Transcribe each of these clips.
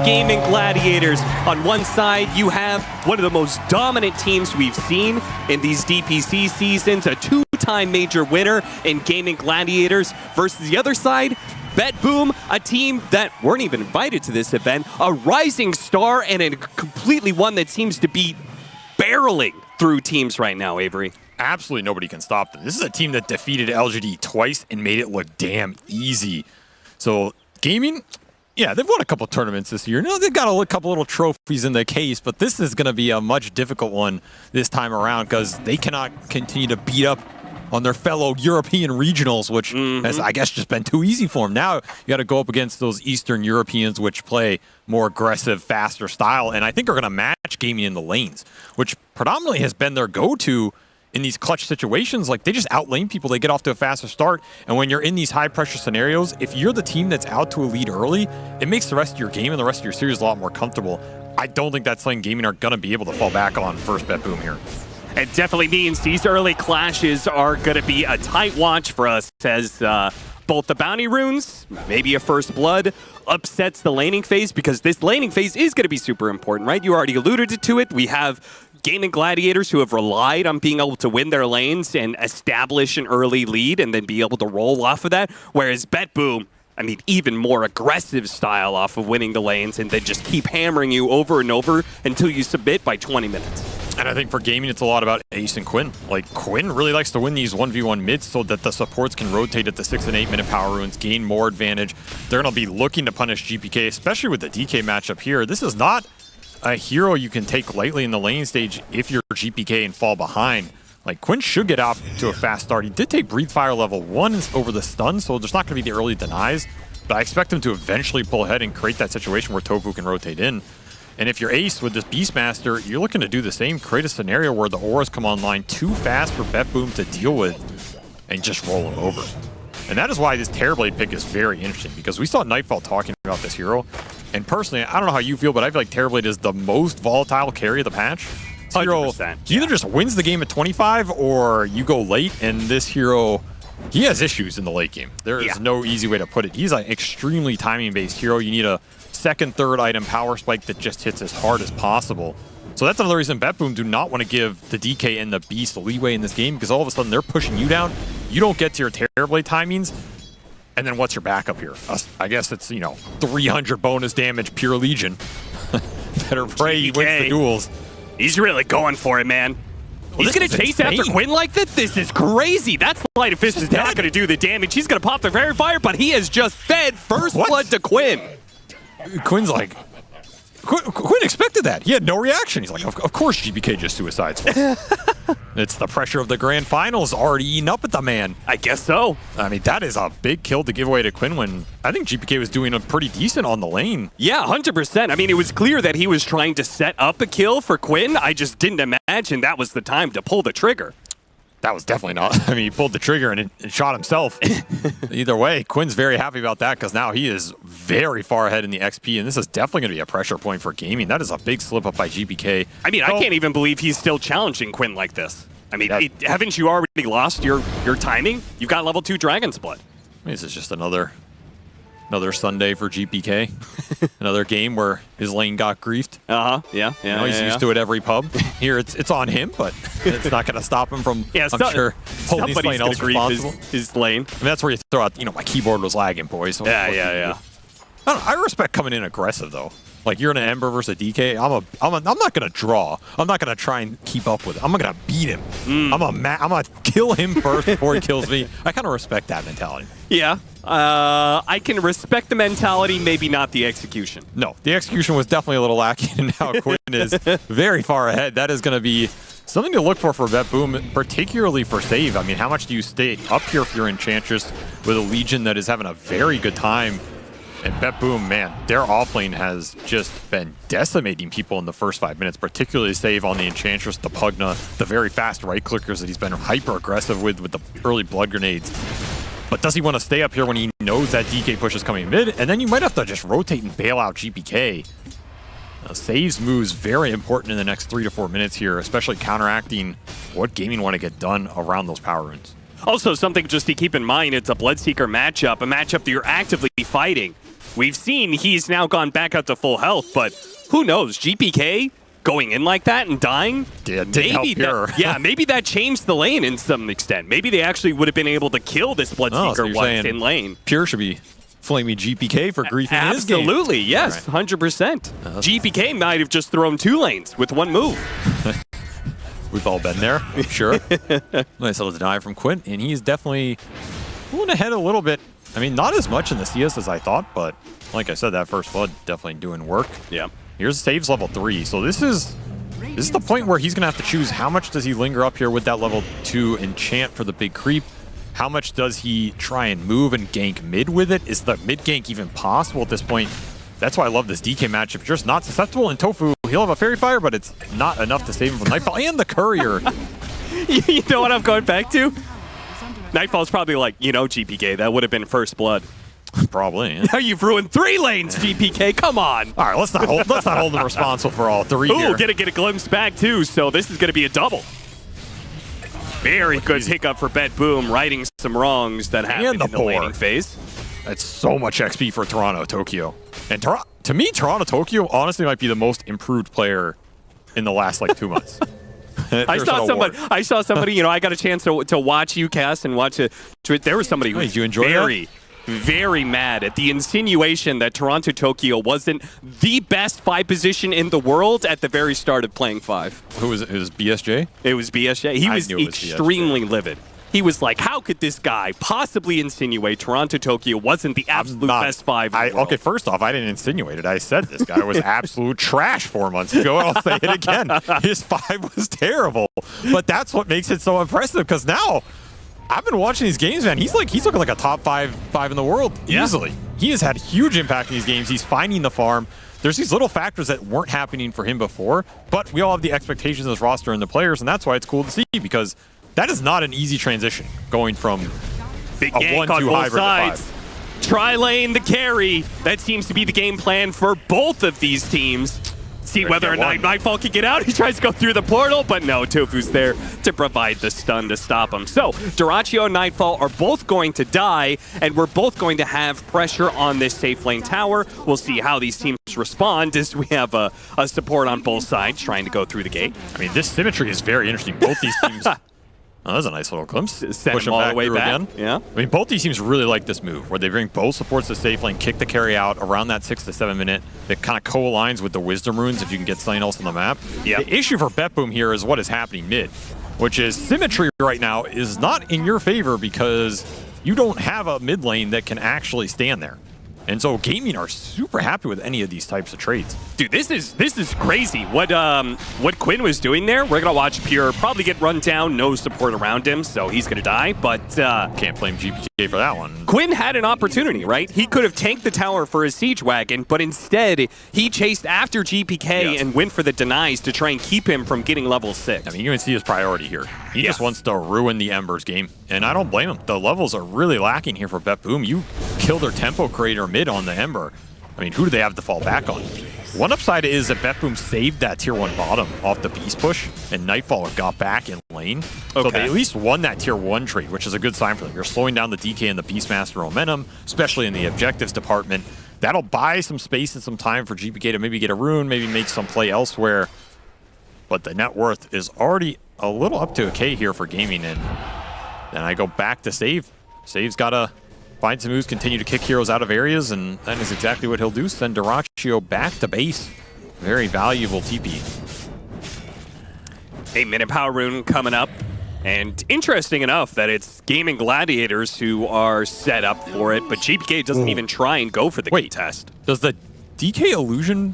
Gaimin Gladiators. On one side, you have one of the most dominant teams we've seen in these DPC seasons, a two-time major winner in Gaimin Gladiators, versus the other side, BetBoom, a team that weren't even invited to this event, a rising star and a completely one that seems to be barreling through teams right now, Avery. Absolutely nobody can stop them. This is a team that defeated LGD twice and made it look damn easy. So Gaimin, yeah, they've won a couple tournaments this year. No, they've got a couple little trophies in the case, but this is going to be a much difficult one this time around because they cannot continue to beat up on their fellow European regionals, which has, I guess, just been too easy for them. Now you got to go up against those Eastern Europeans, which play more aggressive, faster style, and I think are going to match Gaimin in the lanes, which predominantly has been their go-to in these clutch situations. Like, they just outlane people, they get off to a faster start, and when you're in these high-pressure scenarios, if you're the team that's out to a lead early, it makes the rest of your game and the rest of your series a lot more comfortable. I don't think that's something Gaimin are going to be able to fall back on first BetBoom here. It definitely means these early clashes are going to be a tight watch for us as both the bounty runes, maybe a first blood, upsets the laning phase, because this laning phase is going to be super important, right? You already alluded to it. We have Gaimin Gladiators who have relied on being able to win their lanes and establish an early lead and then be able to roll off of that, whereas BetBoom, I mean, even more aggressive style off of winning the lanes and then just keep hammering you over and over until you submit by 20 minutes. And I think for Gaimin, it's a lot about Ace and Quinn. Like, Quinn really likes to win these 1v1 mids so that the supports can rotate at the 6 and 8 minute power runes, gain more advantage. They're going to be looking to punish GPK, especially with the DK matchup here. This is not a hero you can take lightly in the lane stage if you're GPK and fall behind. Like, Quinn should get off to a fast start. He did take Breathe Fire level 1 over the stun, so there's not going to be the early denies. But I expect him to eventually pull ahead and create that situation where tOfu can rotate in. And if you're Ace with this Beastmaster, you're looking to do the same, create a scenario where the auras come online too fast for BetBoom to deal with and just roll him over. And that is why this Terrorblade pick is very interesting, because we saw Nightfall talking about this hero. And personally, I don't know how you feel, but I feel like Terrorblade is the most volatile carry of the patch. This hero either just wins the game at 25 or you go late, and this hero, he has issues in the late game. There is no easy way to put it. He's an extremely timing-based hero. You need a second, third item power spike that just hits as hard as possible. So that's another reason BetBoom do not want to give the DK and the Beast leeway in this game, because all of a sudden they're pushing you down. You don't get to your Terrorblade timings, and then what's your backup here? I guess it's, 300 bonus damage, pure Legion. Better pray he wins the duels. He's really going for it, man. He's going to chase after Quinn like this? This is crazy. That Light of Fist is not going to do the damage. He's going to pop the Fairy Fire, but he has just fed first blood to Quinn. Quinn's like, Quinn expected that. He had no reaction. He's like, of course GPK just suicides. It's the pressure of the grand finals already eating up at the man. I guess so. I mean, that is a big kill to give away to Quinn when I think GPK was doing a pretty decent on the lane. Yeah, 100%. I mean, it was clear that he was trying to set up a kill for Quinn. I just didn't imagine that was the time to pull the trigger. That was definitely not. I mean, he pulled the trigger and shot himself. Either way, Quinn's very happy about that because now he is very far ahead in the XP, and this is definitely going to be a pressure point for Gaimin. That is a big slip up by GPK. I mean, I can't even believe he's still challenging Quinn like this. I mean, haven't you already lost your timing? You've got level 2 Dragon's Blood. I mean, this is just another Sunday for GPK. Another game where his lane got griefed. Yeah. He's used to it every pub. Here, it's on him, but it's not going to stop him from, I'm sure, holding somebody else responsible. His lane. I mean, that's where you throw out, my keyboard was lagging, boys. So yeah. I respect coming in aggressive, though. Like, you're in an Ember versus a DK. I'm not going to draw. I'm not going to try and keep up with it. I'm going to beat him. I'm going to kill him first before he kills me. I kind of respect that mentality. Yeah. I can respect the mentality, maybe not the execution. No, the execution was definitely a little lacking, and now Quinn is very far ahead. That is going to be something to look for BetBoom, particularly for save. I mean, how much do you stay up here if you're Enchantress with a Legion that is having a very good time? And BetBoom, man, their offlane has just been decimating people in the first 5 minutes, particularly save on the Enchantress, the Pugna, the very fast right-clickers that he's been hyper-aggressive with the early blood grenades. But does he want to stay up here when he knows that DK push is coming mid? And then you might have to just rotate and bail out GPK. Saves moves very important in the next 3 to 4 minutes here, especially counteracting what Gaimin want to get done around those power runes. Also, something just to keep in mind, it's a Bloodseeker matchup, a matchup that you're actively fighting. we've seen he's now gone back up to full health, but who knows? GPK going in like that and dying? Yeah, maybe maybe that changed the lane in some extent. Maybe they actually would have been able to kill this Bloodseeker once in lane. Pure should be flaming GPK for griefing his game. Absolutely, yes, 100%. GPK might have just thrown 2 lanes with 1 move. We've all been there, I'm sure. Nice little deny from Quinn, and he's definitely pulling ahead a little bit. I mean, not as much in the CS as I thought, but like I said, that first blood definitely doing work. Yeah. Here's saves level 3, so this is the point where he's gonna have to choose how much does he linger up here with that level 2 enchant for the big creep. How much does he try and move and gank mid with it? Is the mid gank even possible at this point? That's why I love this DK matchup. You're just not susceptible, and tOfu, he'll have a Fairy Fire, but it's not enough to save him from Nightfall and the Courier. You know what I'm going back to? Nightfall's probably like, GPK, that would have been first blood. Probably. Yeah. Now you've ruined 3 lanes, GPK. Come on. All right, let's not hold them responsible for all 3 here. Ooh, get a glimpse back too. So this is going to be a double. Very good pickup for BetBoom, righting some wrongs that happened in the laning phase. That's so much XP for Toronto-Tokyo. And to me, Toronto-Tokyo honestly might be the most improved player in the last 2 months. I saw somebody. I got a chance to watch you cast and watch it. There was somebody who was very mad at the insinuation that Toronto-Tokyo wasn't the best 5 position in the world at the very start of playing 5. Who was it? It was BSJ? It was BSJ. He was extremely livid. He was like, how could this guy possibly insinuate Toronto-Tokyo wasn't the absolute best 5 in the world? Okay, first off, I didn't insinuate it. I said this guy was absolute trash 4 months ago. I'll say it again. His 5 was terrible. But that's what makes it so impressive, because now I've been watching these games, man. He's looking like a top 5 in the world easily. He has had huge impact in these games. He's finding the farm. There's these little factors that weren't happening for him before, but we all have the expectations of this roster and the players, and that's why it's cool to see, because that is not an easy transition, going from big a gank 1-2 on both hybrid sides. to 5. Tri-lane the carry. That seems to be the game plan for both of these teams. See whether or not Nightfall can get out. He tries to go through the portal, but no, tOfu's there to provide the stun to stop him. So, DyrachYO and Nightfall are both going to die, and we're both going to have pressure on this safe lane tower. We'll see how these teams respond as we have a support on both sides trying to go through the gate. I mean, this symmetry is very interesting. Both these teams... Oh, that's a nice little glimpse. Push them all the way back. Again. Yeah. I mean, both these teams really like this move, where they bring both supports to safe lane, kick the carry out around that 6 to 7 minute. That kind of co-aligns with the Wisdom Runes if you can get something else on the map. Yep. The issue for BetBoom here is what is happening mid, which is symmetry right now is not in your favor because you don't have a mid lane that can actually stand there. And so Gaimin are super happy with any of these types of trades. Dude, this is crazy. What Quinn was doing there, we're gonna watch Pure probably get run down, no support around him, so he's gonna die, but can't blame GPK for that one. Quinn had an opportunity, right? He could have tanked the tower for his siege wagon, but instead he chased after GPK and went for the denies to try and keep him from getting level 6. I mean, you can see his priority here. He just wants to ruin the Embers game, and I don't blame him. The levels are really lacking here for BetBoom. You kill their tempo creator mid on the Ember. I mean, who do they have to fall back on? One upside is that BetBoom saved that tier 1 bottom off the beast push, and Nightfall got back in lane. So they at least won that tier 1 trade, which is a good sign for them. You're slowing down the DK and the Beastmaster momentum, especially in the objectives department. That'll buy some space and some time for GPK to maybe get a rune, maybe make some play elsewhere. But the net worth is already a little up to a K here for Gaimin, and then I go back to Save. Save's got to find some moves, continue to kick heroes out of areas, and that is exactly what he'll do. Send DyrachYO back to base. Very valuable TP. 8-minute power rune coming up. And interesting enough that it's Gaimin Gladiators who are set up for it, but GPK doesn't even try and go for the test. Does the DK illusion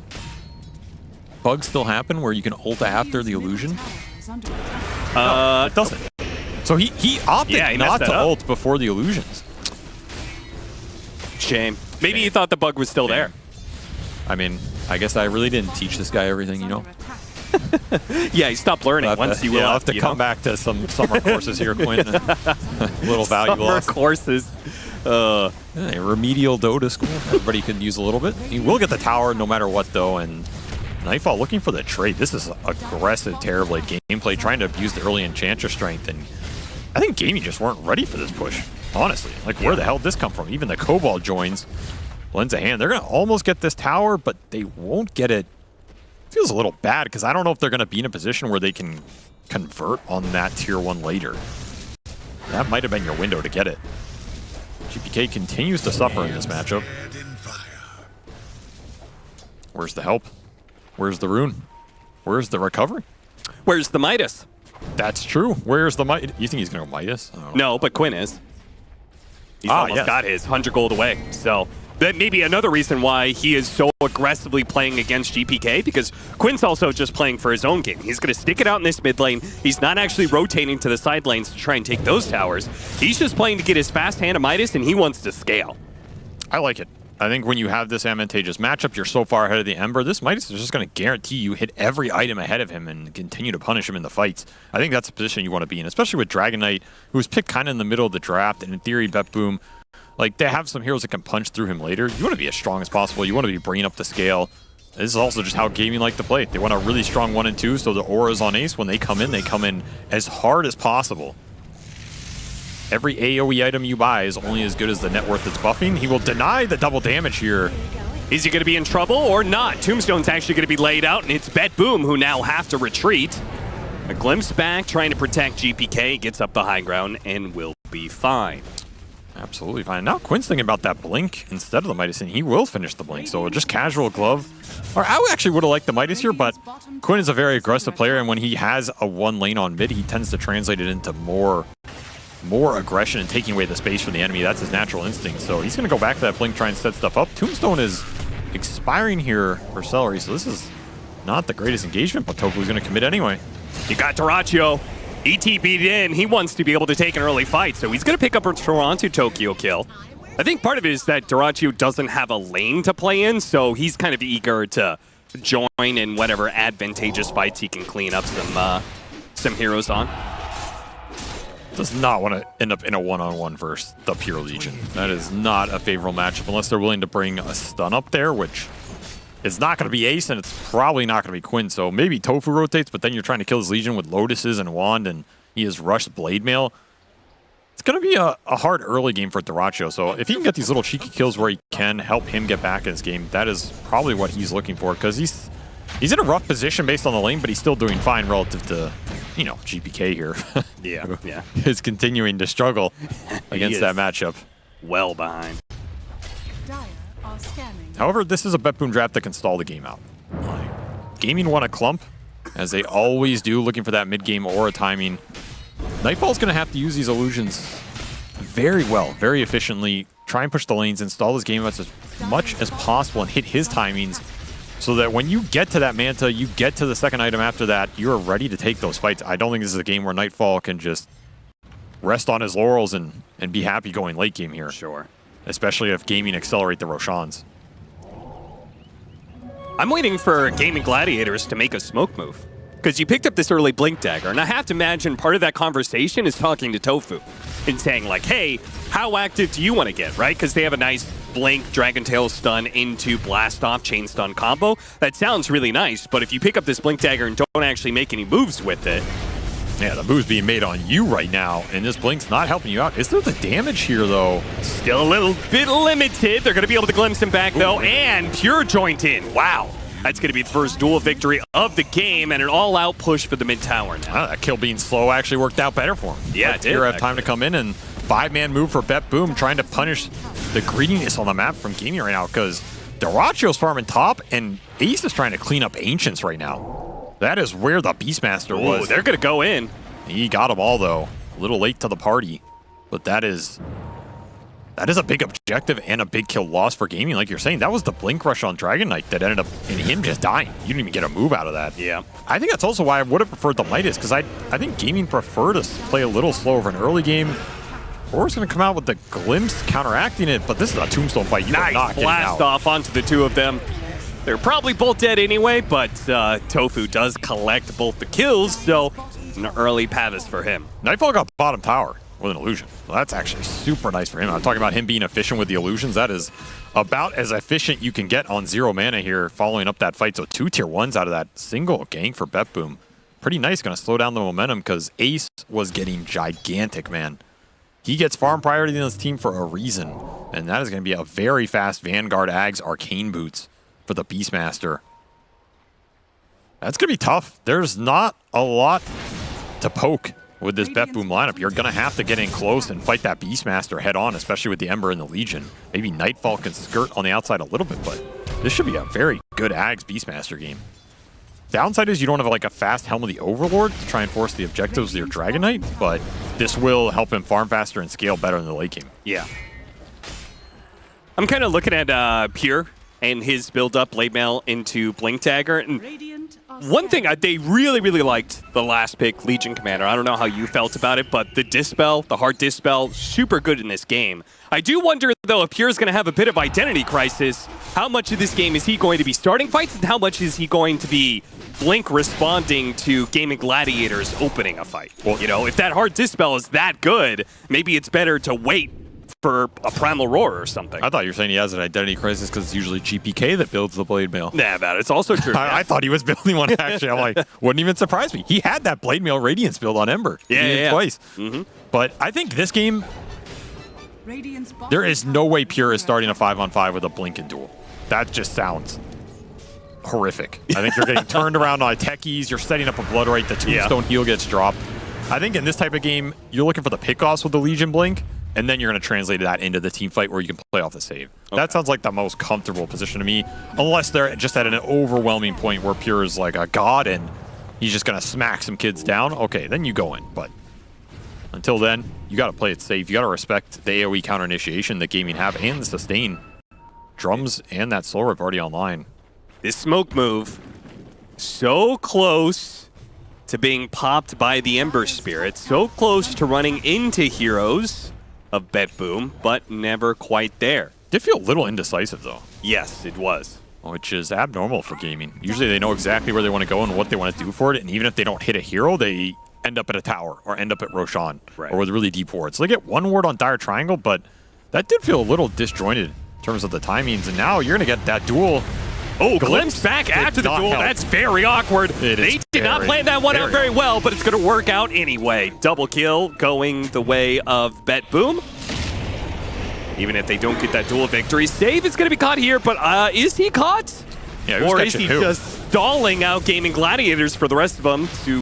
bug still happen where you can ult after the illusion? No, it doesn't. So he opted not to ult before the illusions. Shame. Maybe he thought the bug was still there. I mean, I guess I really didn't teach this guy everything, you know? Yeah, he stopped learning once you will. I'll have to come back to some summer courses here, Quinn. Little value lost. Summer courses. A remedial Dota school. Everybody could use a little bit. He will get the tower no matter what, though, and Nightfall looking for the trade. This is aggressive Terrorblade gameplay, trying to abuse the early Enchanter strength, and I think Gaimin just weren't ready for this push, honestly. Like, where the hell did this come from? Even the Cobalt joins. lends a hand. They're going to almost get this tower, but they won't get it. Feels a little bad because I don't know if they're going to be in a position where they can convert on that tier 1 later. That might have been your window to get it. GPK continues to suffer in this matchup. Where's the help? Where's the rune? Where's the recovery? Where's the Midas? That's true. Where's the Midas? You think he's going to go Midas? No, but Quinn is. He's almost got his 100 gold away. So that may be another reason why he is so aggressively playing against GPK, because Quinn's also just playing for his own game. He's going to stick it out in this mid lane. He's not actually rotating to the side lanes to try and take those towers. He's just playing to get his fast hand of Midas, and he wants to scale. I like it. I think when you have this advantageous matchup, you're so far ahead of the Ember, this Midas is just going to guarantee you hit every item ahead of him and continue to punish him in the fights. I think that's a position you want to be in, especially with Dragon Knight, who was picked kind of in the middle of the draft, and in theory, BetBoom, like, they have some heroes that can punch through him later. You want to be as strong as possible. You want to be bringing up the scale. This is also just how Gaimin like to play. They want a really strong 1 and 2, so the auras on Ace, when they come in as hard as possible. Every AoE item you buy is only as good as the net worth it's buffing. He will deny the double damage here. Is he going to be in trouble or not? Tombstone's actually going to be laid out, and it's BetBoom who now have to retreat. A glimpse back, trying to protect GPK, gets up the high ground, and will be fine. Absolutely fine. Now Quinn's thinking about that blink instead of the Midas, and he will finish the blink. So just casual glove. Or I actually would have liked the Midas here, but Quinn is a very aggressive player, and when he has a 1 lane on mid, he tends to translate it into more aggression and taking away the space from the enemy. That's his natural instinct. So he's going to go back to that blink, try and set stuff up. Tombstone is expiring here for Seleri, so this is not the greatest engagement, but tOfu's going to commit anyway. You got DyrachYO. ET beat in. He wants to be able to take an early fight, so he's going to pick up a TORONTOTOKYO kill. I think part of it is that DyrachYO doesn't have a lane to play in, so he's kind of eager to join in whatever advantageous fights he can clean up some heroes on. Does not want to end up in a one-on-one versus the Pure Legion. That is not a favorable matchup unless they're willing to bring a stun up there, which is not going to be Ace, and it's probably not going to be Quinn. So maybe tOfu rotates, but then you're trying to kill his Legion with Lotuses and Wand, and he has rushed Blade Mail. It's going to be a hard early game for DyrachYO. So if he can get these little cheeky kills where he can help him get back in this game, that is probably what he's looking for, because he's in a rough position based on the lane, but he's still doing fine relative to, you know, GPK here. Yeah. Is continuing to struggle against that matchup. Well behind. However, this is a BetBoom draft that can stall the game out. Gaimin won a clump, as they always do, looking for that mid-game aura timing. Nightfall's going to have to use these illusions very well, very efficiently, try and push the lanes, install his game as much as possible, and hit his timings, so that when you get to that Manta, you get to the second item after that, you're ready to take those fights. I don't think this is a game where Nightfall can just rest on his laurels and be happy going late game here. Sure. Especially if Gaimin accelerate the Roshans. I'm waiting for Gaimin Gladiators to make a smoke move, because you picked up this early Blink Dagger, and I have to imagine part of that conversation is talking to tOfu and saying, like, hey, how active do you want to get, right? Because they have a nice Blink, Dragon Tail stun into Blast Off, Chain Stun combo. That sounds really nice, but if you pick up this Blink Dagger and don't actually make any moves with it... Yeah, the move's being made on you right now, and this Blink's not helping you out. Is there the damage here, though? Still a little bit limited. They're going to be able to glimpse him back, though, and Pure Joint in. Wow. That's going to be the first duel victory of the game, and an all-out push for the mid-tower now. That kill being slow actually worked out better for him. Yeah, it did. Pure have time to come in, and 5-man move for BetBoom, trying to punish the greediness on the map from Gaimin right now, because DyrachYO's farming top, and Ace is trying to clean up Ancients right now. That is where the Beastmaster was. They're going to go in. He got them all, though. A little late to the party, but that is a big objective and a big kill loss for Gaimin. Like you're saying, that was the Blink Rush on Dragon Knight that ended up in him just dying. You didn't even get a move out of that. Yeah. I think that's also why I would have preferred the Midas, because I think Gaimin preferred to play a little slower for an early game. Or it's going to come out with the Glimpse counteracting it, but this is a Tombstone fight. You are not getting out. Blast off onto the two of them. They're probably both dead anyway, but tOfu does collect both the kills, so an early Pavis for him. Nightfall got bottom tower with an illusion. Well, that's actually super nice for him. I'm talking about him being efficient with the illusions. That is about as efficient you can get on 0 mana here, following up that fight. So 2 tier 1s out of that single gank for BetBoom. Pretty nice. Going to slow down the momentum because Ace was getting gigantic, man. He gets farm priority in this team for a reason. And that is going to be a very fast Vanguard Ags Arcane Boots for the Beastmaster. That's going to be tough. There's not a lot to poke with this BetBoom lineup. You're going to have to get in close and fight that Beastmaster head on, especially with the Ember and the Legion. Maybe Nightfall can skirt on the outside a little bit, but this should be a very good Ags Beastmaster game. Downside is you don't have like a fast Helm of the Overlord to try and force the objectives of your Dragon Knight, but this will help him farm faster and scale better in the late game. Yeah. I'm kind of looking at Pure and his build-up late mail into Blink Dagger. And one thing, they really, really liked the last pick, Legion Commander. I don't know how you felt about it, but the Dispel, the hard Dispel, super good in this game. I do wonder, though, if Pure is going to have a bit of identity crisis. How much of this game is he going to be starting fights, and how much is he going to be Blink responding to Gaimin Gladiators opening a fight? Well, you know, if that hard Dispel is that good, maybe it's better to wait for a Primal Roar or something. I thought you were saying he has an identity crisis because it's usually GPK that builds the Blade Mail. Nah, man, it's also true. I thought he was building one, actually. I'm like, wouldn't even surprise me. He had that Blade Mail Radiance build on Ember. Yeah. Twice. But I think this game, there is no way Pure is starting a 5-on-5 with a Blink and duel. That just sounds horrific. I think you're getting turned around on techies. You're setting up a Blood Rite. The Tombstone heal gets dropped. I think in this type of game, you're looking for the pickoffs with the Legion Blink, and then you're going to translate that into the team fight where you can play off the save. Okay. That sounds like the most comfortable position to me, unless they're just at an overwhelming point where Pure is like a god and he's just going to smack some kids down. Okay, then you go in. But until then, you got to play it safe. You got to respect the AoE counter initiation that Gaimin have and the sustain. Drums and that slow rip already online. This smoke move, so close to being popped by the Ember Spirit, so close to running into heroes of BetBoom, but never quite there. Did feel a little indecisive, though. Yes, it was. Which is abnormal for Gaimin. Usually they know exactly where they want to go and what they want to do for it, and even if they don't hit a hero, they end up at a tower or end up at Roshan or with really deep wards. So they get one ward on Dire Triangle, but that did feel a little disjointed in terms of the timings, and now you're going to get that duel. Oh, glimpse back after the duel. That's very awkward. They did not plan that one out very well, but it's going to work out anyway. Double kill going the way of BetBoom. Even if they don't get that duel victory, Save is going to be caught here, but is he caught? Yeah, or is he just stalling out Gaimin Gladiators for the rest of them to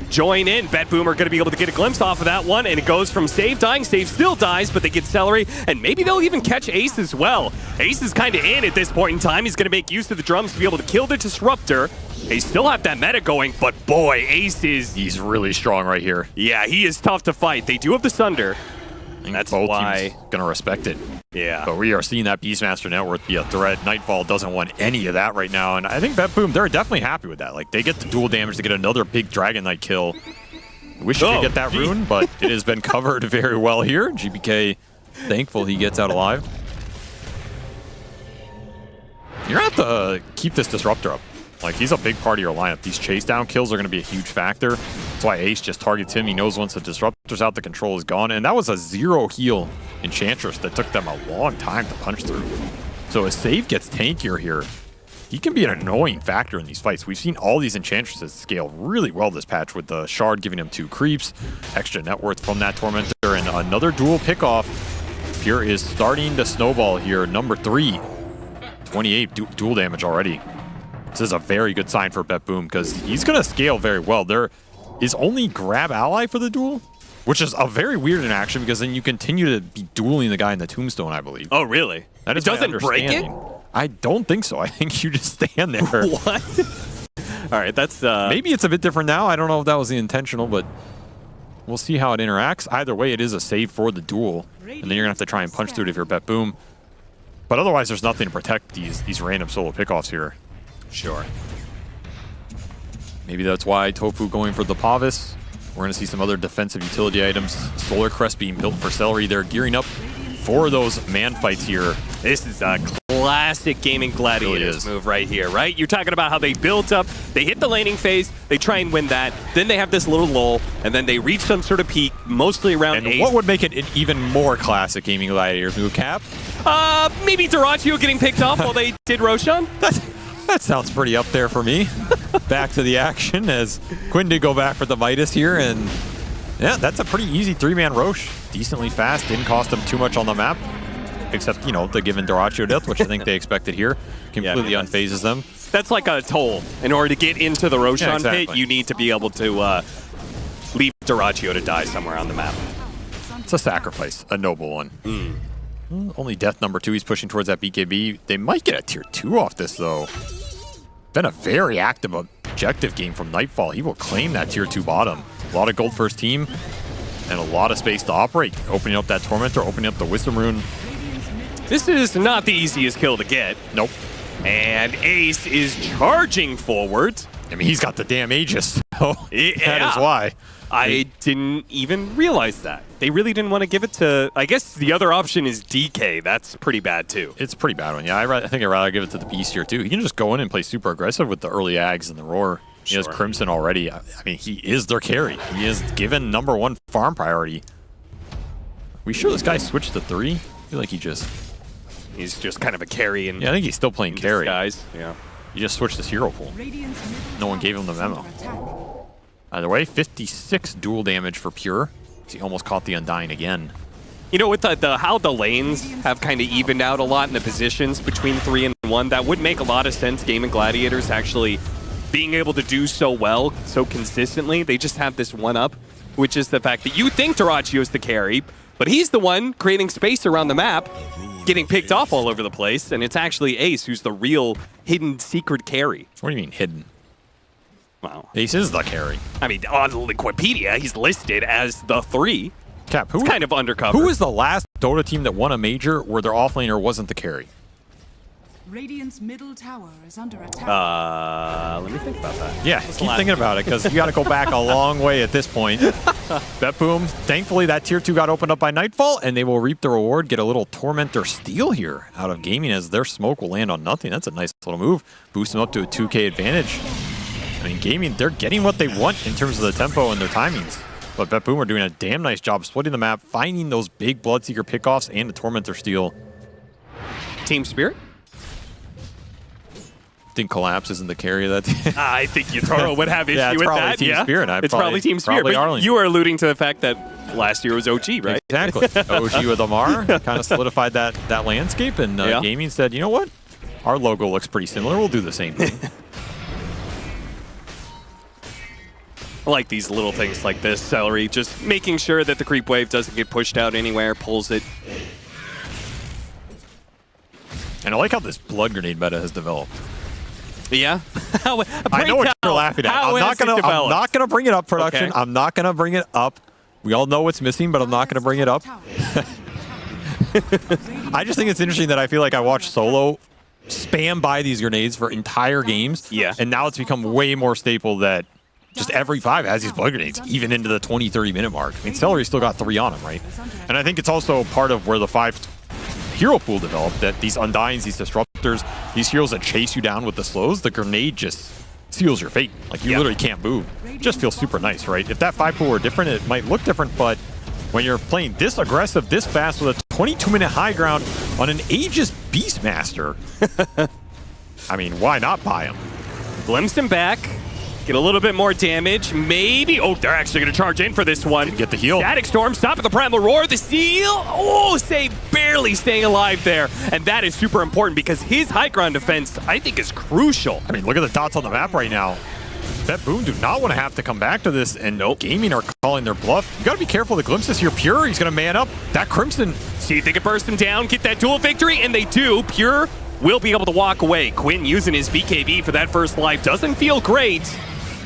join in? BetBoom are going to be able to get a glimpse off of that one, and it goes from Save dying. Save still dies, but they get Seleri, and maybe they'll even catch Ace as well. Ace is kind of in at this point in time. He's going to make use of the drums to be able to kill the Disruptor. They still have that meta going, but boy, Ace is... He's really strong right here. Yeah, he is tough to fight. They do have the Sunder. That's both why teams gonna respect it. Yeah. But we are seeing that Beastmaster net worth be a threat. Nightfall doesn't want any of that right now, and I think BetBoom, they're definitely happy with that. Like, they get the dual damage to get another big Dragon Knight kill. Wish you could get that rune, but it has been covered very well here. GPK thankful he gets out alive. You're gonna have to keep this Disruptor up. Like, he's a big part of your lineup. These chase down kills are going to be a huge factor. That's why Ace just targets him. He knows once the Disruptor's out, the control is gone. And that was a 0 heal Enchantress that took them a long time to punch through. So as Save gets tankier here, he can be an annoying factor in these fights. We've seen all these Enchantresses scale really well this patch with the Shard giving him 2 creeps, extra net worth from that Tormentor, and another dual pickoff. Pure is starting to snowball here. Number 3, 28 dual damage already. This is a very good sign for BetBoom because he's going to scale very well. There is only grab ally for the duel, which is a very weird interaction because then you continue to be dueling the guy in the Tombstone, I believe. Oh, really? That is it doesn't break it? I don't think so. I think you just stand there. What? All right, that's... Maybe it's a bit different now. I don't know if that was the intentional, but we'll see how it interacts. Either way, it is a save for the duel, and then you're going to have to try and punch through it if you're BetBoom. But otherwise, there's nothing to protect these random solo pickoffs here. Sure. Maybe that's why tOfu going for the Pavis. We're going to see some other defensive utility items. Solar Crest being built for Seleri. They're gearing up for those man fights here. This is a classic Gaimin Gladiators move right here, right? You're talking about how they built up, they hit the laning phase, they try and win that, then they have this little lull, and then they reach some sort of peak, mostly around Ace. What would make it an even more classic Gaimin Gladiators move, Cap? Maybe DyrachYO getting picked off while they did Roshan? That sounds pretty up there for me. Back to the action as Quinn did go back for the Midas here, and yeah, that's a pretty easy 3-man Rosh. Decently fast, didn't cost him too much on the map. except, you know, the given DyrachYO death, which I think they expected here, completely unphases them. That's like a toll. In order to get into the Roshan exactly. pit, you need to be able to leave DyrachYO to die somewhere on the map. It's a sacrifice, a noble one. Only death number 2. He's pushing towards that BKB. They might get a tier 2 off this, though. Been a very active objective game from Nightfall. He will claim that tier 2 bottom. A lot of gold first team and a lot of space to operate. Opening up that Tormentor, opening up the Wisdom Rune. This is not the easiest kill to get. Nope. And Ace is charging forward. I mean, he's got the damn Aegis, so that is why. I didn't even realize that. They really didn't want to give it to... I guess the other option is DK. That's pretty bad, too. It's a pretty bad one. Yeah, I think I'd rather give it to the Beast here, too. He can just go in and play super aggressive with the early Ags and the Roar. He has Crimson already. I mean, he is their carry. He is given #1 farm priority. We sure this guy switched to 3? I feel like He's just kind of a carry. Yeah, I think he's still playing carry. Guys, yeah. He just switched his hero pool. No one gave him the memo. Either way, 56 dual damage for Pure. He almost caught the Undying again. You know, with how the lanes have kind of evened out a lot in the positions between 3 and 1, that would make a lot of sense. Gaimin Gladiators actually being able to do so well, so consistently. They just have this one up, which is the fact that you think DyrachYO is the carry, but he's the one creating space around the map, getting picked off all over the place, and it's actually Ace who's the real hidden secret carry. What do you mean hidden? Wow. Ace is the carry. I mean, on Wikipedia, he's listed as the 3. Cap, it's kind of undercover. Who was the last Dota team that won a major where their offlaner wasn't the carry? Radiant's middle tower is under attack. Let me think about that. Yeah, keep thinking about it, because you got to go back a long way at this point. BetBoom, thankfully that tier 2 got opened up by Nightfall, and they will reap the reward, get a little Tormentor steal here out of Gaimin as their smoke will land on nothing. That's a nice little move. Boost them up to a 2K advantage. I mean, Gaimin, they're getting what they want in terms of the tempo and their timings. But BetBoom are doing a damn nice job splitting the map, finding those big Bloodseeker pickoffs and the Tormentor steal. Team Spirit? Think Collapse isn't the carry of that. I think Toro would have issue with that. Team Spirit. It's probably Team Spirit. But Arlene. you are alluding to the fact that last year was OG, right? Exactly. OG with Amar kind of solidified that landscape, and Gaimin said, you know what? Our logo looks pretty similar. We'll do the same thing. I like these little things like this, Seleri. Just making sure that the creep wave doesn't get pushed out anywhere, pulls it. And I like how this blood grenade meta has developed. Yeah? I know what you're laughing at. I'm not gonna bring it up, production. Okay. I'm not gonna bring it up. We all know what's missing, but I'm not gonna bring it up. I just think it's interesting that I feel like I watched Solo spam by these grenades for entire games. Yeah. And now it's become way more staple that just every 5 has these blood grenades, even into the 20, 30-minute mark. I mean, Seleri still got 3 on him, right? And I think it's also part of where the 5 hero pool developed, that these Undyings, these Disruptors, these heroes that chase you down with the slows, the grenade just seals your fate. Like, you literally can't move. It just feels super nice, right? If that 5 pool were different, it might look different, but when you're playing this aggressive, this fast, with a 22-minute high ground on an Aegis Beastmaster, I mean, why not buy him? Glimpse him back. Get a little bit more damage, maybe. Oh, they're actually going to charge in for this one. Get the heal. Static Storm, stop at the Primal Roar, the seal. Oh, barely staying alive there. And that is super important because his high ground defense, I think, is crucial. I mean, look at the dots on the map right now. BetBoom do not want to have to come back to this, and Gaimin are calling their bluff. You got to be careful. The Glimpses here. Pure, he's going to man up. That Crimson. See if they can burst him down, get that dual victory, and they do. Pure will be able to walk away. Quinn using his BKB for that first life doesn't feel great.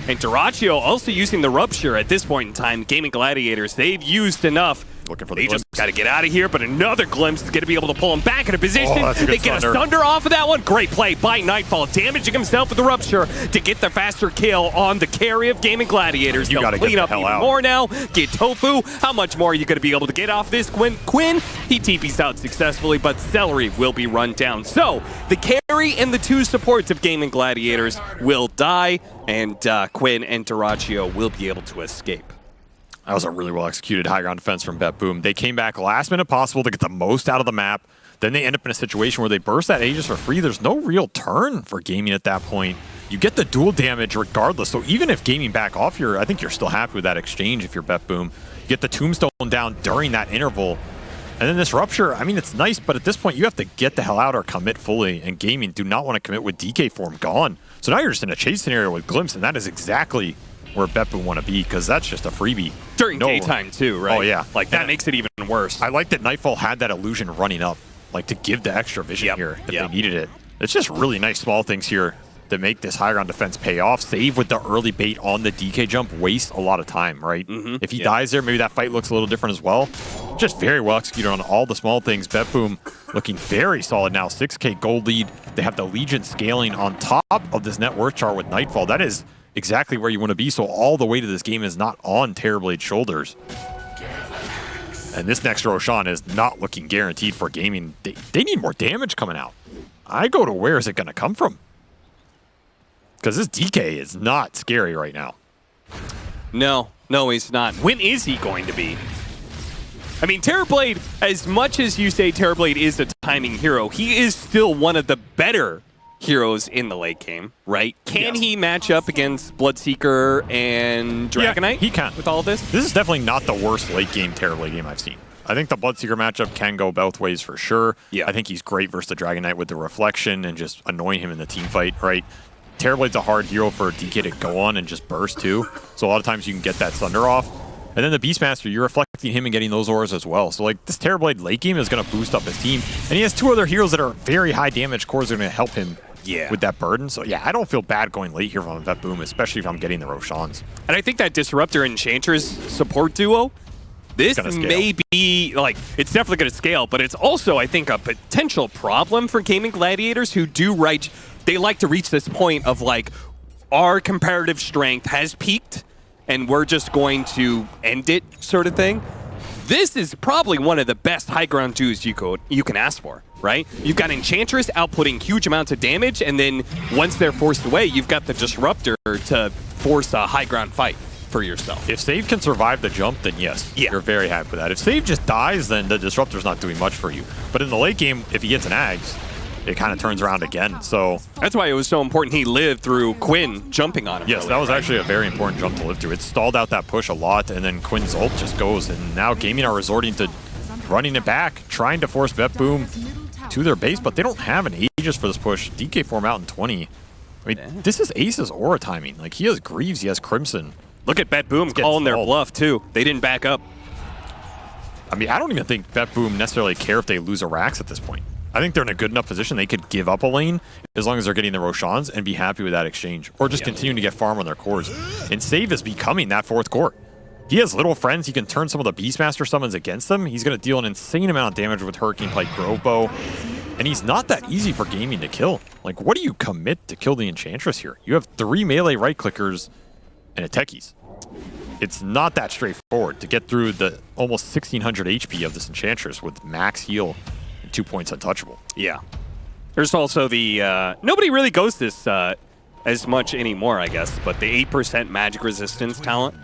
And DyrachYO also using the Rupture at this point in time. Gaimin Gladiators, they've used enough. Looking for the They glimpse. just got to get out of here, but another Glimpse is going to be able to pull him back into position. Oh, that's a good they get a Thunder off of that one. Great play by Nightfall, damaging himself with the Rupture to get the faster kill on the carry of Gaimin Gladiators. You got to clean get up the hell even out. more now. Get tOfu. How much more are you going to be able to get off this? Quinn, he TP's out successfully, but Seleri will be run down. So the carry and the 2 supports of Gaimin Gladiators will die, and Quinn and DyrachYO will be able to escape. That was a really well-executed high ground defense from BetBoom. They came back last minute possible to get the most out of the map. Then they end up in a situation where they burst that Aegis for free. There's no real turn for Gaimin at that point. You get the dual damage regardless. So even if Gaimin back off here, I think you're still happy with that exchange if you're BetBoom. You get the Tombstone down during that interval. And then this Rupture, I mean, it's nice, but at this point, you have to get the hell out or commit fully, and Gaimin do not want to commit with DK form gone. So now you're just in a chase scenario with Glimpse, and that is exactly where BetBoom want to be, because that's just a freebie. During daytime, too, right? Oh, yeah. Like, that makes it even worse. I like that Nightfall had that illusion running up, like, to give the extra vision here if they needed it. It's just really nice small things here that make this high ground defense pay off. Save with the early bait on the DK jump wastes a lot of time, right? If he dies there, maybe that fight looks a little different as well. Just very well executed on all the small things. BetBoom looking very solid now. 6K gold lead. They have the Legion scaling on top of this net worth chart with Nightfall. That is exactly where you want to be, so all the weight of this game is not on Terrorblade's shoulders. And this next Roshan is not looking guaranteed for Gaimin. They need more damage coming out. I go to where is it going to come from? Because this DK is not scary right now. No, he's not. When is he going to be? I mean, Terrorblade, as much as you say Terrorblade is a timing hero, he is still one of the better heroes in the late game, right? Can he match up against Bloodseeker and Dragonite? Yeah, he can. With all of this? This is definitely not the worst late game Terrorblade game I've seen. I think the Bloodseeker matchup can go both ways for sure. I think he's great versus the Dragonite with the reflection and just annoying him in the team fight, right? Terrorblade's a hard hero for DK to go on and just burst too. So a lot of times you can get that Thunder off. And then the Beastmaster, you're reflecting him and getting those auras as well. So like this Terrorblade late game is going to boost up his team. And he has two other heroes that are very high damage cores that are going to help him with that burden. So yeah, I don't feel bad going late here from BetBoom, especially if I'm getting the Roshans. And I think that Disruptor Enchantress support duo, this may be, like, it's definitely going to scale, but it's also, I think, a potential problem for Gaimin Gladiators who they like to reach this point of, like, our comparative strength has peaked, and we're just going to end it sort of thing. This is probably one of the best high ground duos you can ask for, right? You've got Enchantress outputting huge amounts of damage, and then once they're forced away, you've got the Disruptor to force a high ground fight for yourself. If Save can survive the jump, then yes, you're very happy with that. If Save just dies, then the Disruptor's not doing much for you. But in the late game, if he gets an Ags, it kind of turns around again. So that's why it was so important he lived through Quinn jumping on him. Yes, that was actually a very important jump to live through. It stalled out that push a lot, and then Quinn's ult just goes. And now Gaimin are resorting to running it back, trying to force BetBoom to their base, but they don't have an Aegis for this push. DK form out in 20. I mean, this is Ace's aura timing. Like, he has Greaves, he has Crimson. Look at BetBoom calling their bluff, too. They didn't back up. I mean, I don't even think BetBoom necessarily care if they lose a Rax at this point. I think they're in a good enough position they could give up a lane as long as they're getting the Roshans and be happy with that exchange. Or just continue to get farm on their cores. And Save is becoming that fourth core. He has little friends. He can turn some of the Beastmaster summons against them. He's going to deal an insane amount of damage with Hurricane Pike Grove Bow. And he's not that easy for Gaimin to kill. Like, what do you commit to kill the Enchantress here? You have 3 melee right-clickers and a Techies. It's not that straightforward to get through the almost 1600 HP of this Enchantress with max heal and 2 points untouchable. Yeah. There's also the... nobody really goes this as much anymore, I guess, but the 8% magic resistance talent.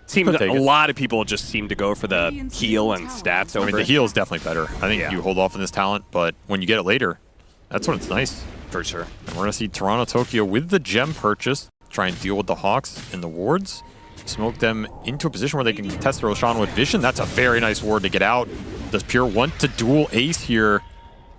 Seems a lot of people just seem to go for the heal and stats over I mean, the heal is definitely better. I think you hold off on this talent, but when you get it later, that's when it's nice. For sure. And we're going to see TORONTOTOKYO with the gem purchase, try and deal with the Hawks and the wards, smoke them into a position where they can contest the Roshan with Vision. That's a very nice ward to get out. Does Pure want to dual ace here?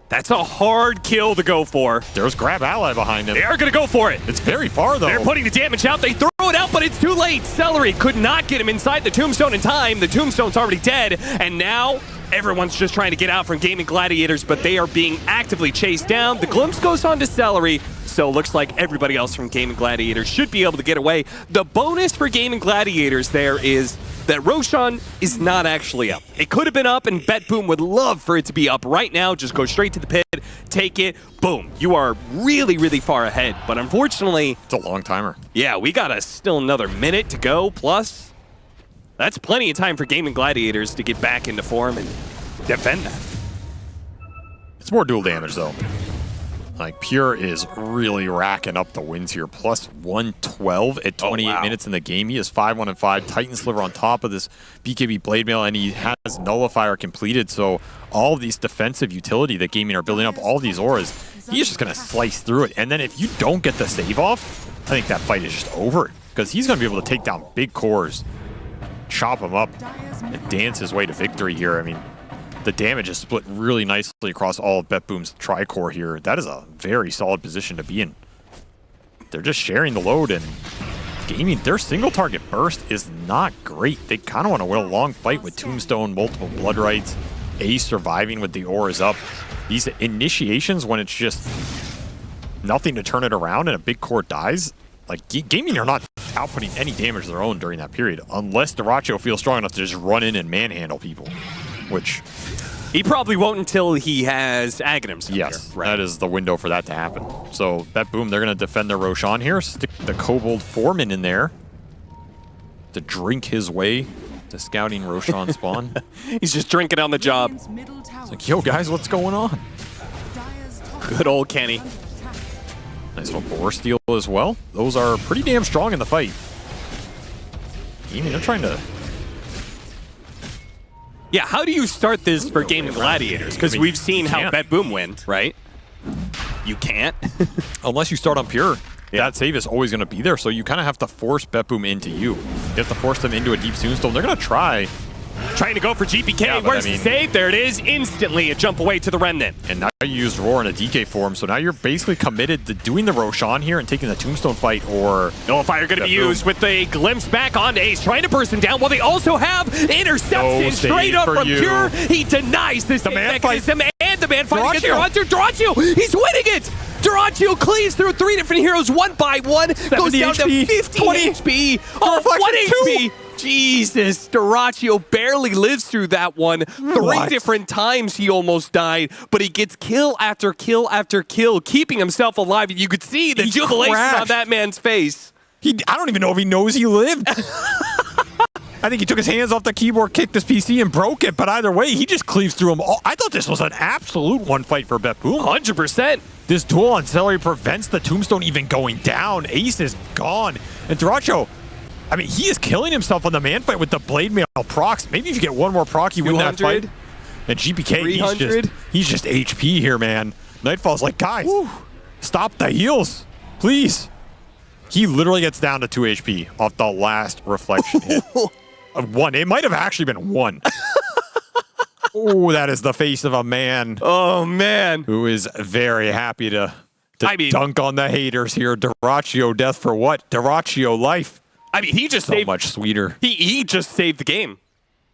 That's a hard kill to go for. There's Grab Ally behind him. They are going to go for it. It's very far, though. They're putting the damage out. They throw it out, but it's too late. Seleri could not get him inside the Tombstone in time. The Tombstone's already dead, and now everyone's just trying to get out from Gaimin Gladiators, but they are being actively chased down. The glimpse goes on to Seleri, so it looks like everybody else from Gaimin Gladiators should be able to get away. The bonus for Gaimin Gladiators there is that Roshan is not actually up. It could have been up, and BetBoom would love for it to be up right now. Just go straight to the pit, take it, boom. You are really, really far ahead, but unfortunately... It's a long timer. Yeah, we got still another minute to go, plus that's plenty of time for Gaimin Gladiators to get back into form and defend that. It's more dual damage, though. Like, Pure is really racking up the wins here. Plus 112 at 28 minutes in the game. He is 5-1-5. Titan Sliver on top of this BKB Blade Mail, and he has Nullifier completed. So all of these defensive utility that Gaimin are building up, all these auras, he's just going to slice through it. And then if you don't get the save off, I think that fight is just over. Because he's going to be able to take down big cores, chop them up, and dance his way to victory here. I mean, the damage is split really nicely across all of BetBoom's tri-core here. That is a very solid position to be in. They're just sharing the load, and Gaimin, their single target burst is not great. They kind of want to win a long fight with Tombstone, multiple Blood Rights, Ace surviving with the auras up. These initiations, when it's just nothing to turn it around and a big core dies, like Gaimin are not outputting any damage of their own during that period, unless DyrachYO feels strong enough to just run in and manhandle people, which... He probably won't until he has Aghanims. Yes, right. That is the window for that to happen. So BetBoom, they're going to defend their Roshan here, stick the Kobold Foreman in there to drink his way to scouting Roshan spawn. He's just drinking on the job. It's like, yo guys, what's going on? Good old Kenny. Nice little Boar Steal as well. Those are pretty damn strong in the fight. They're trying to... Yeah, how do you start this for Gaimin Gladiators? Because we've seen how BetBoom win, right? You can't. Unless you start on Pure. Yeah. That save is always going to be there, so you kind of have to force BetBoom into you. You have to force them into a Deep Tombstone. They're going to try. Trying to go for GPK. Yeah, Where's the save? There it is. Instantly a jump away to the Remnant. And now you used Roar in a DK form, so now you're basically committed to doing the Roshan here and taking the Tombstone fight, or... Nullifier going to be used with the glimpse back on Ace, trying to burst him down while they also have interception straight up from Pure. He denies this mechanism, and the man fight against DyrachYO. He's winning it! DyrachYO cleaves through 3 different heroes one by one, goes down to 50 HP. Oh, 1 HP! Jesus, DyrachYO barely lives through that one. 3 different times he almost died, but he gets kill after kill after kill, keeping himself alive. You could see the jubilation on that man's face. I don't even know if he knows he lived. I think he took his hands off the keyboard, kicked his PC, and broke it, but either way, he just cleaves through them all. I thought this was an absolute one fight for BetBoom. 100%. This duel on Seleri prevents the Tombstone even going down. Ace is gone. And DyrachYO, I mean, he is killing himself on the man fight with the Blade Mail procs. Maybe if you get one more proc, you win that fight. And GPK, he's just HP here, man. Nightfall's like, guys, stop the heals, please. He literally gets down to 2 HP off the last reflection hit. 1. It might have actually been 1. Oh, that is the face of a man. Oh, man. Who is very happy to dunk on the haters here. DyrachYO death for what? DyrachYO life. I mean, he just so much sweeter. He just saved the game.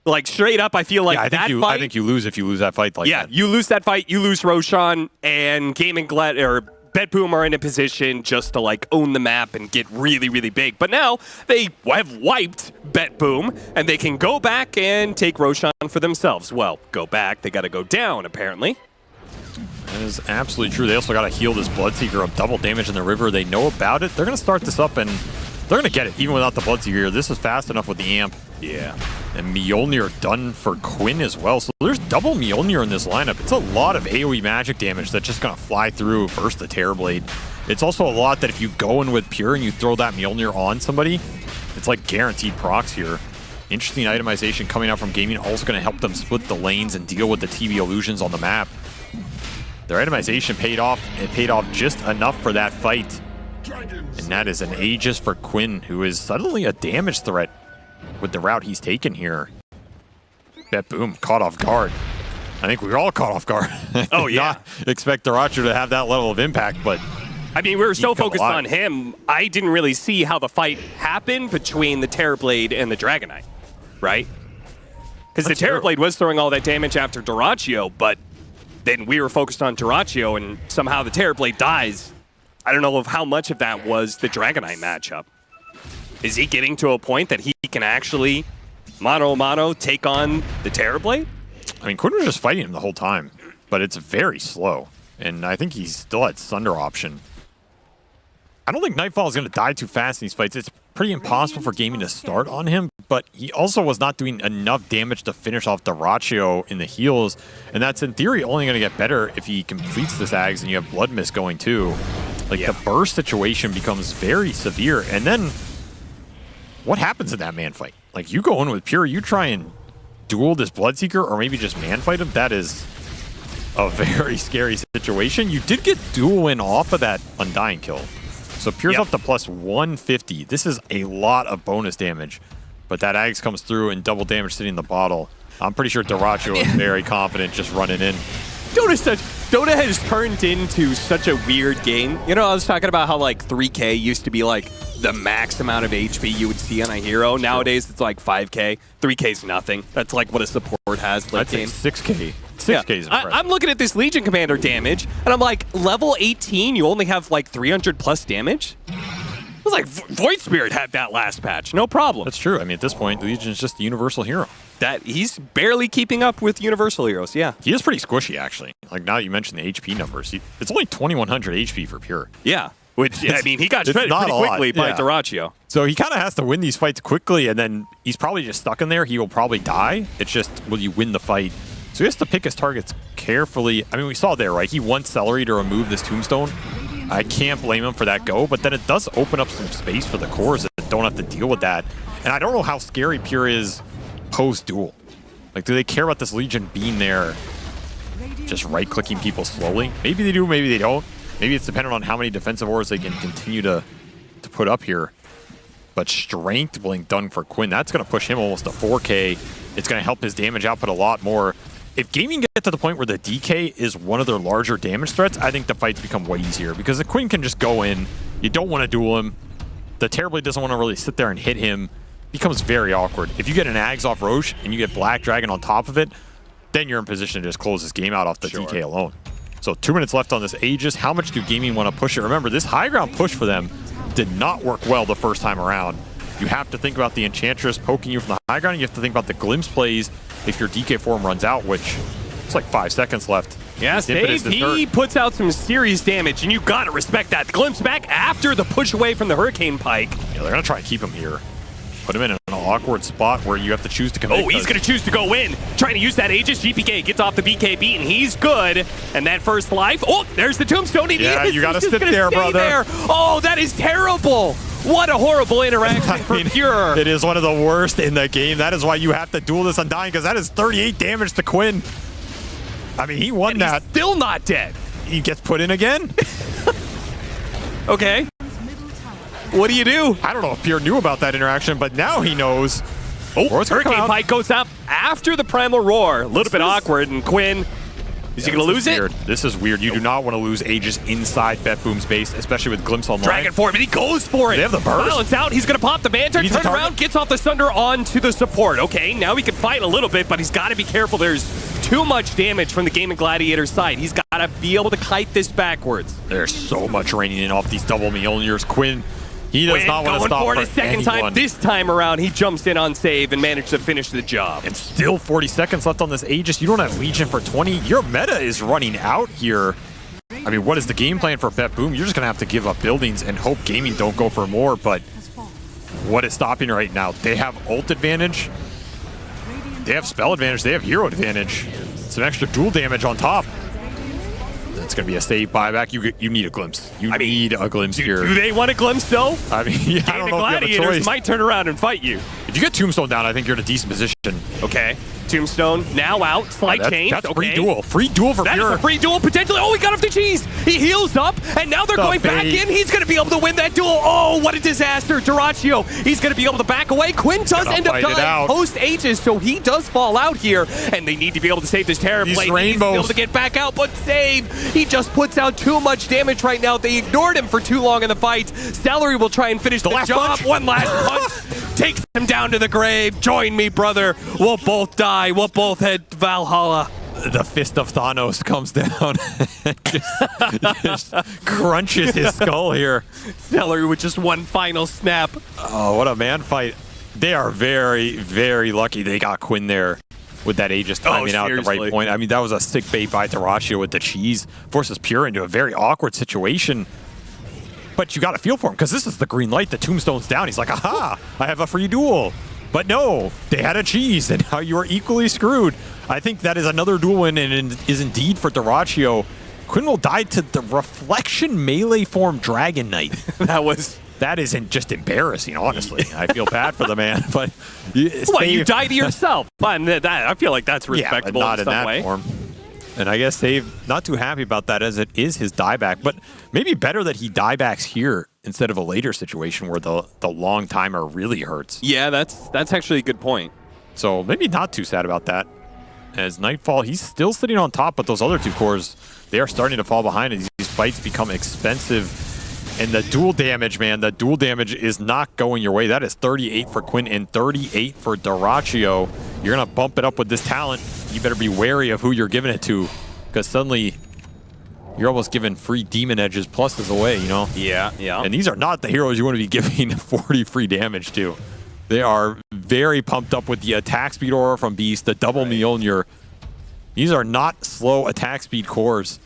Like, straight up, I feel like I think you lose if you lose that fight like that. Yeah, you lose that fight, you lose Roshan, and Gaimin BetBoom are in a position just to, like, own the map and get really, really big. But now they have wiped BetBoom, and they can go back and take Roshan for themselves. Well, go back. They got to go down, apparently. That is absolutely true. They also got to heal this Bloodseeker up. Double damage in the river. They know about it. They're going to start this up, and they're going to get it, even without the Bloodseeker. This is fast enough with the amp. Yeah. And Mjolnir done for Quinn as well. So there's double Mjolnir in this lineup. It's a lot of AoE magic damage that's just going to fly through versus the Terrorblade. It's also a lot that if you go in with Pure and you throw that Mjolnir on somebody, it's like guaranteed procs here. Interesting itemization coming out from Gaimin, also going to help them split the lanes and deal with the TB illusions on the map. Their itemization paid off. It paid off just enough for that fight. And that is an Aegis for Quinn, who is suddenly a damage threat with the route he's taken here. BetBoom caught off guard. I think we were all caught off guard. Oh, yeah. Not expect DyrachYO to have that level of impact, but... I mean, we were so focused on him, I didn't really see how the fight happened between the Terrorblade and the Dragonite, right? Because the Terrorblade was throwing all that damage after DyrachYO, but then we were focused on DyrachYO, and somehow the Terrorblade dies. I don't know of how much of that was the Dragonite matchup. Is he getting to a point that he can actually mano-a-mano take on the Terrorblade? I mean, Quinn was just fighting him the whole time, but it's very slow. And I think he's still at Sunder option. I don't think Nightfall is going to die too fast in these fights. It's pretty impossible for Gaimin to start on him, but he also was not doing enough damage to finish off DyrachYO in the heals, and that's in theory only going to get better if he completes this Ags and you have Blood Mist going too. Like, the burst situation becomes very severe, and then what happens in that man fight? Like, you go in with Pure, you try and duel this Bloodseeker, or maybe just man fight him. That is a very scary situation. You did get dual win off of that Undying kill. So Pure's up to plus 150. This is a lot of bonus damage. But that Ags comes through and double damage sitting in the bottle. I'm pretty sure DyrachYO is very confident just running in. Dota has turned into such a weird game. You know, I was talking about how like 3K used to be like the max amount of HP you would see on a hero. Nowadays, it's like 5K. 3K is nothing. That's like what a support has late I'd say game. 6K. 6K is impressive. I'm looking at this Legion Commander damage, and I'm like, level 18, you only have like 300 plus damage? It was like Void Spirit had that last patch. No problem. That's true. I mean, at this point, Legion is just the universal hero. That he's barely keeping up with Universal Heroes, yeah. He is pretty squishy, actually. Like, now you mentioned the HP numbers. It's only 2,100 HP for Pure. Yeah. Which, I mean, he got shredded not pretty a lot, quickly by yeah. DyrachYO. So he kind of has to win these fights quickly, and then he's probably just stuck in there. He will probably die. It's just, will you win the fight? So he has to pick his targets carefully. I mean, we saw there, right? He wants Seleri to remove this Tombstone. I can't blame him for that go, but then it does open up some space for the cores that don't have to deal with that. And I don't know how scary Pure is post-duel. Like, do they care about this Legion being there, just right-clicking people slowly? Maybe they do, maybe they don't. Maybe it's dependent on how many defensive ores they can continue to put up here. But Strength Blink done for Quinn, that's going to push him almost to 4K. It's going to help his damage output a lot more. If Gaming get to the point where the DK is one of their larger damage threats, I think the fights become way easier. Because the Quinn can just go in. You don't want to duel him. The Terribly doesn't want to really sit there and hit him. Becomes very awkward. If you get an Ags off Roche and you get Black Dragon on top of it, then you're in position to just close this game out off the DK alone. So 2 minutes left on this Aegis. How much do Gaming want to push it? Remember, this high ground push for them did not work well the first time around. You have to think about the Enchantress poking you from the high ground. You have to think about the Glimpse plays if your DK form runs out, which it's like 5 seconds left. Yeah, Save, he puts out some serious damage, and you got to respect that. The Glimpse back after the push away from the Hurricane Pike. Yeah, they're going to try and keep him here. Put him in an awkward spot where you have to choose to commit. Oh, he's going to choose to go in. Trying to use that Aegis. GPK gets off the BKB, and he's good. And that first life. Oh, there's the Tombstone. Yeah, you got to sit there, brother. There. Oh, that is terrible. What a horrible interaction for Pure. It is one of the worst in the game. That is why you have to duel this Undying, because that is 38 damage to Quinn. I mean, he won that. He's still not dead. He gets put in again. Okay. What do you do? I don't know if Pure knew about that interaction, but now he knows. Oh, Hurricane Pike goes up after the Primal Roar. A little bit awkward, and Quinn, is he going to lose it? This is weird. You do not want to lose Aegis inside BetBoom's base, especially with Glimpse online. Dragon form, and he goes for it. They have the burst. Balance out. He's going to pop the Banter, turn around, gets off the Sunder onto the support. Okay, now he can fight a little bit, but he's got to be careful. There's too much damage from the Gaimin Gladiators side. He's got to be able to kite this backwards. There's so much raining in off these double Mjolnirs. Quinn, he does not want to stop for it a second time. This time around, he jumps in on save and managed to finish the job. And still 40 seconds left on this Aegis. You don't have Legion for 20. Your meta is running out here. I mean, what is the game plan for BetBoom? You're just going to have to give up buildings and hope Gaming don't go for more. But what is stopping right now? They have ult advantage. They have spell advantage. They have hero advantage. Some extra dual damage on top. It's going to be a save buyback. You need a glimpse. You need a glimpse here. Do they want a glimpse, though? I mean, yeah, I don't know if you have a choice. Might turn around and fight you. If you get Tombstone down, I think you're in a decent position. Okay. Tombstone now out. Slight change. That's free duel. Free duel for Pure. That is a free duel potentially. Oh, he got off the cheese. He heals up, and now they're going back in. He's going to be able to win that duel. Oh, what a disaster. DyrachYO, he's going to be able to back away. Quinn does end up dying post-Aegis, so he does fall out here, and they need to be able to save this Terror Blade. He's able to get back out, but save. He just puts out too much damage right now. They ignored him for too long in the fight. Seleri will try and finish the job. One last punch. Takes him down to the grave. Join me, brother. We'll both die. We'll both head to Valhalla. The fist of Thanos comes down and just crunches his skull here. Seleri with just one final snap. Oh, what a man fight. They are very, very lucky they got Quinn there with that Aegis timing out at the right point. I mean, that was a sick bait by DyrachYO with the cheese. Forces Pure into a very awkward situation. But you got to feel for him, because this is the green light. The Tombstone's down. He's like, aha, I have a free duel. But no, they had a cheese, and now you are equally screwed. I think that is another duel win, and is indeed for DyrachYO. Quinn will die to the Reflection melee form Dragon Knight. That isn't just embarrassing, honestly. I feel bad for the man, but you die to yourself. I feel like that's respectable, but not in some way. Form. And I guess Save not too happy about that, as it is his dieback, but maybe better that he diebacks here instead of a later situation where the long timer really hurts. Yeah, that's actually a good point. So maybe not too sad about that. As Nightfall, he's still sitting on top, but those other two cores, they are starting to fall behind as these fights become expensive. And the dual damage, man, the dual damage is not going your way. That is 38 for Quinn and 38 for DyrachYO. You're going to bump it up with this talent. You better be wary of who you're giving it to, because suddenly you're almost giving free demon edges pluses away, you know? Yeah. And these are not the heroes you want to be giving 40 free damage to. They are very pumped up with the attack speed aura from Beast, the double Mjolnir. These are not slow attack speed cores.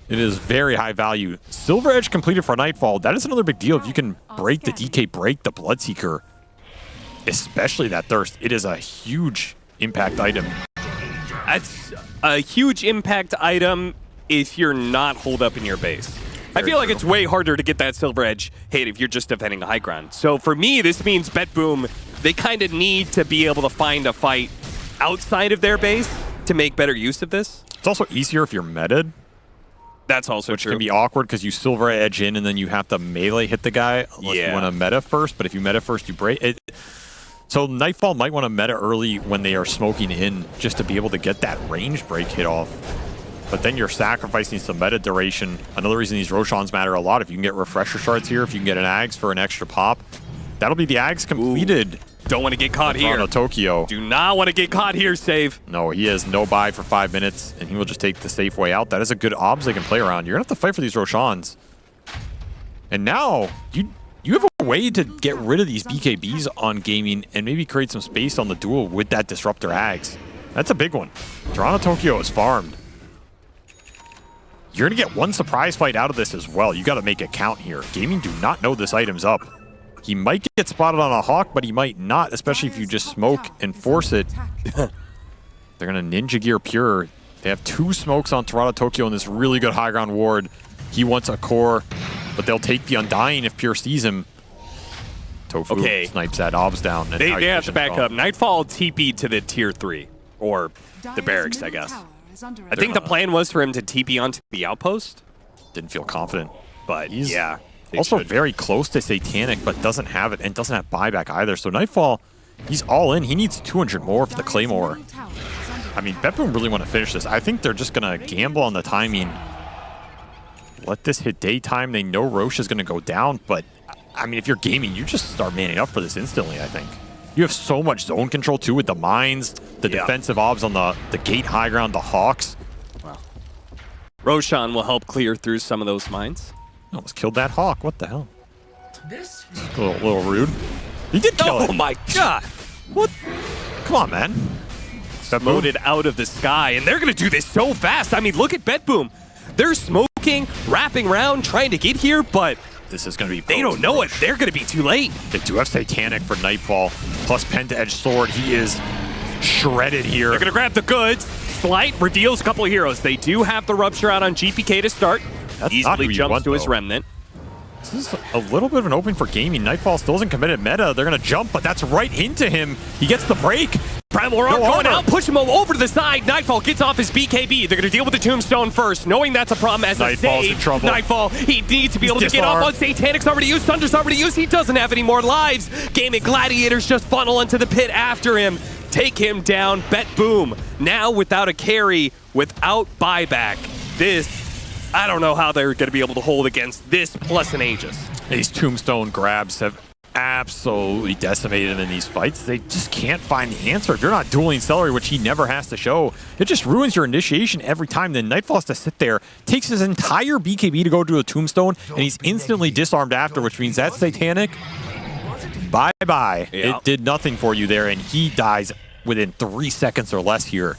It is very high value. Silver Edge completed for Nightfall. That is another big deal if you can break the DK, break the Bloodseeker. Especially that Thirst. It is a huge impact item. That's a huge impact item if you're not holed up in your base. I feel like it's way harder to get that Silver Edge hit if you're just defending a high ground. So for me, this means BetBoom, they kind of need to be able to find a fight outside of their base to make better use of this. It's also easier if you're meted. That's also Which true. can be awkward because you Silver Edge in and then you have to melee hit the guy unless you want to meta first. But if you meta first, you break it. So Nightfall might want to meta early when they are smoking in just to be able to get that range break hit off. But then you're sacrificing some meta duration. Another reason these Roshans matter a lot. If you can get refresher shards here, if you can get an Ags for an extra pop, that'll be the Ags completed. Ooh, don't want to get caught here. TORONTOTOKYO. Do not want to get caught here, Save. No, he has no buy for 5 minutes, and he will just take the safe way out. That is a good obs they can play around. You're going to have to fight for these Roshans. And now, you have a way to get rid of these BKBs on Gaming and maybe create some space on the duel with that Disruptor Ags. That's a big one. TORONTOTOKYO is farmed. You're going to get one surprise fight out of this as well. You got to make it count here. Gaming do not know this item's up. He might get spotted on a Hawk, but he might not, especially if you just smoke and force it. They're going to Ninja Gear Pure. They have 2 smokes on TORONTOTOKYO in this really good high ground ward. He wants a core, but they'll take the Undying if Pure sees him. tOfu snipes that obs down. And They have to back up. Nightfall TP'd to the tier 3, or the barracks, I guess. I think the plan was for him to TP onto the outpost. Didn't feel confident. But He's yeah. Also very close to Satanic, but doesn't have it and doesn't have buyback either. So Nightfall, he's all in. He needs 200 more for the Claymore. I mean, BetBoom really want to finish this. I think they're just going to gamble on the timing. Let this hit daytime. They know Roche is going to go down, but I mean, if you're gaming, you just start manning up for this instantly, I think. You have so much zone control too with the mines, the defensive obs on the gate high ground, the Hawks. Wow. Roshan will help clear through some of those mines. Almost killed that Hawk. What the hell? A little rude. He did kill it. Oh my god. What? Come on, man. Exploded out of the sky, and they're going to do this so fast. I mean, look at BetBoom. They're smoking, wrapping around, trying to get here, but this is going to be... They don't know it. They're going to be too late. They do have Satanic for Nightfall, plus Penta-Edge Sword. He is shredded here. They're going to grab the goods. Slight reveals a couple of heroes. They do have the Rupture out on GPK to start. That's easily jumps to his Remnant. This is a little bit of an open for Gaming. Nightfall still isn't committed meta. They're going to jump, but that's right into him. He gets the break. Primal Rock going out, push him over to the side. Nightfall gets off his BKB. They're going to deal with the Tombstone first, knowing that's a problem as Nightfall's a save. in trouble. Nightfall, he needs to be able to get off on Satanic's already used, Thunder's already used. He doesn't have any more lives. Gaimin Gladiators just funnel into the pit after him. Take him down. BetBoom. Now without a carry, without buyback. This, I don't know how they're going to be able to hold against this plus an Aegis. These Tombstone grabs have absolutely decimated him in these fights. They just can't find the answer. If you're not dueling Seleri, which he never has to show, it just ruins your initiation every time. Then Nightfall has to sit there, takes his entire BKB to go to a Tombstone, and he's instantly disarmed after, which means that's Satanic. Bye-bye. Yeah. It did nothing for you there, and he dies within 3 seconds or less here.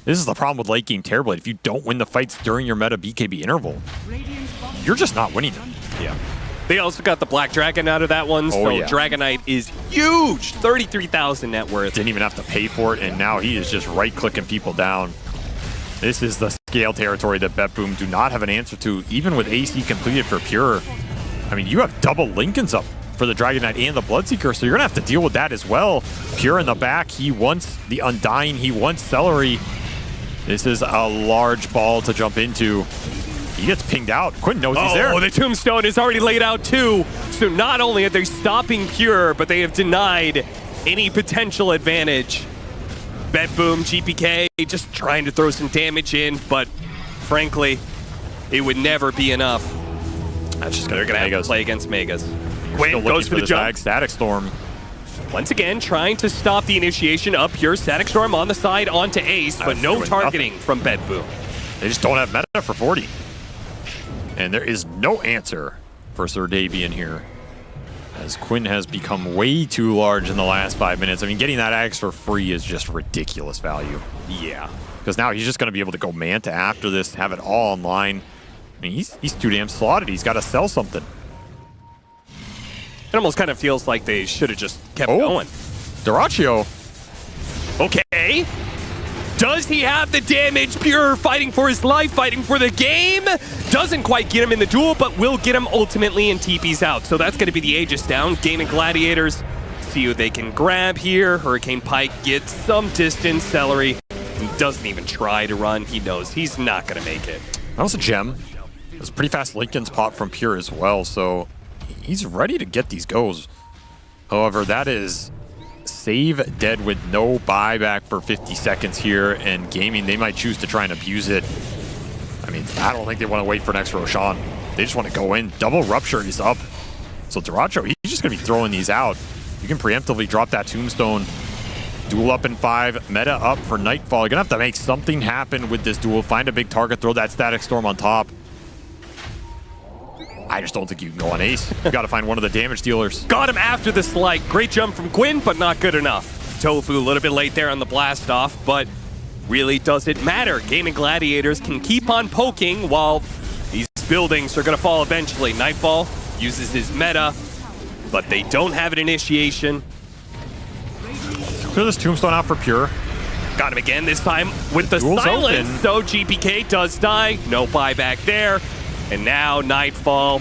This is the problem with late game Terrorblade. If you don't win the fights during your meta BKB interval, you're just not winning them. Yeah. They also got the Black Dragon out of that one, so Dragonite is huge. 33,000 net worth. Didn't even have to pay for it, and now he is just right-clicking people down. This is the scale territory that BetBoom do not have an answer to, even with AC completed for Pure. I mean, you have double Lincolns up for the Dragonite and the Bloodseeker, so you're going to have to deal with that as well. Pure in the back, he wants the Undying, he wants Seleri. This is a large ball to jump into. He gets pinged out. Quinn knows he's there. Oh, the Tombstone is already laid out too. So not only are they stopping Pure, but they have denied any potential advantage BetBoom, GPK, just trying to throw some damage in, but frankly, it would never be enough. That's just They're going to have to play against Megas. Quinn goes for the jump. Static Storm. Once again, trying to stop the initiation up here. Static Storm on the side onto Ace, but no targeting from BetBoom. They just don't have meta for 40. And there is no answer for Sir Davian here, as Quinn has become way too large in the last 5 minutes. I mean, getting that Axe for free is just ridiculous value. Yeah. Because now he's just going to be able to go Manta after this, have it all online. I mean, he's too damn slotted. He's got to sell something. It almost kind of feels like they should have just kept going. DyrachYO. Okay. Does he have the damage? Pure fighting for his life, fighting for the game. Doesn't quite get him in the duel, but will get him ultimately and TP's out. So that's going to be the Aegis down. Gaimin Gladiators. See who they can grab here. Hurricane Pike gets some distance. Seleri doesn't even try to run. He knows he's not going to make it. That was a gem. It was a pretty fast Linken's pop from Pure as well, so he's ready to get these goes. However, that is save dead with no buyback for 50 seconds here, and Gaimin, they might choose to try and abuse it. I mean, I don't think they want to wait for next Roshan. They just want to go in. Double Rupture is up. So DyrachYO, he's just going to be throwing these out. You can preemptively drop that Tombstone. Duel up in 5, meta up for Nightfall. You're going to have to make something happen with this duel. Find a big target, throw that Static Storm on top. I just don't think you can go on Ace. You got to find one of the damage dealers. Got him after the slight. Great jump from Quinn, but not good enough. tOfu a little bit late there on the blast off, but really doesn't matter. Gaimin Gladiators can keep on poking while these buildings are going to fall eventually. Nightfall uses his meta, but they don't have an initiation. Clear this Tombstone out for Pure. Got him again, this time with the silence. Open. So GPK does die. No buyback there. And now Nightfall.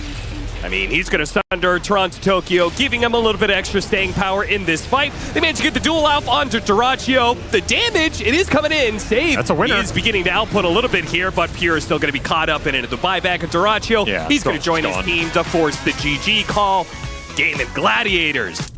I mean, he's going to sunder TORONTOTOKYO, giving him a little bit of extra staying power in this fight. They managed to get the duel out onto DyrachYO. The damage, it is coming in. Save. That's a winner. He is beginning to output a little bit here, but Pure is still going to be caught up in it. The buyback of DyrachYO. Yeah, he's going to join his team to force the GG call. Gaimin Gladiators